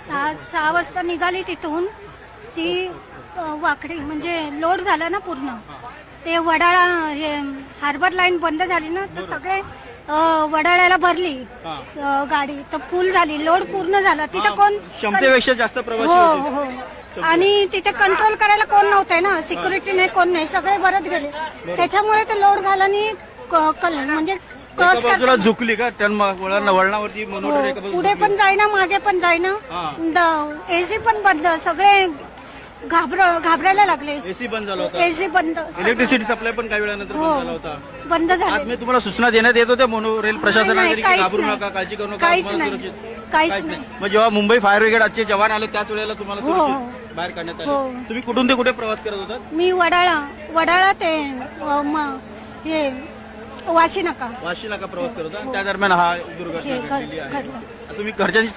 सहा वाजता निघाली तिथून ती वाकडी म्हणजे लोड झाला ना पूर्ण ते वडाळा हे हार्बर लाईन बंद झाली ना तर सगळे वडाळ्याला भरली गाडी तर फुल झाली लोड पूर्ण झाला तिथे कोण क्षमतेपेक्षा जास्त प्रवासी हो हो आणि तिथे कंट्रोल करायला कोण नव्हते ना सिक्युरिटी नाही कोण नाही सगळे भरत गेले त्याच्यामुळे ते लोड झाला आणि म्हणजे क्रॉस बाजूला झुकली का टर्न वळणावरती पुढे पण जाईना मागे पण जाईना एसी पण बंद सगळे घाबरायला लागले एसी बंद झाला होता एसी बंद इलेक्ट्रिसिटी सप्लाय पण काही वेळानंतर बंद झाला होता बंद झाले आज मी तुम्हाला सूचना देण्यात येत होत्या मोनो रेल प्रशासनाने घाबरू नका काळजी करू नका काहीच नाही काहीच नाही मग जेव्हा मुंबई फायर ब्रिगेडचे जवान आले त्याच वेळेला तुम्हाला सुरक्षित बाहेर काढण्यात आले तुम्ही कुठून ते कुठे प्रवास करत होतात मी वडाळा ते हे वाशी नाका प्रवास करत होता त्या दरम्यान हा दुर्घटना घडलेली आहे तुम्ही घरच्यांशी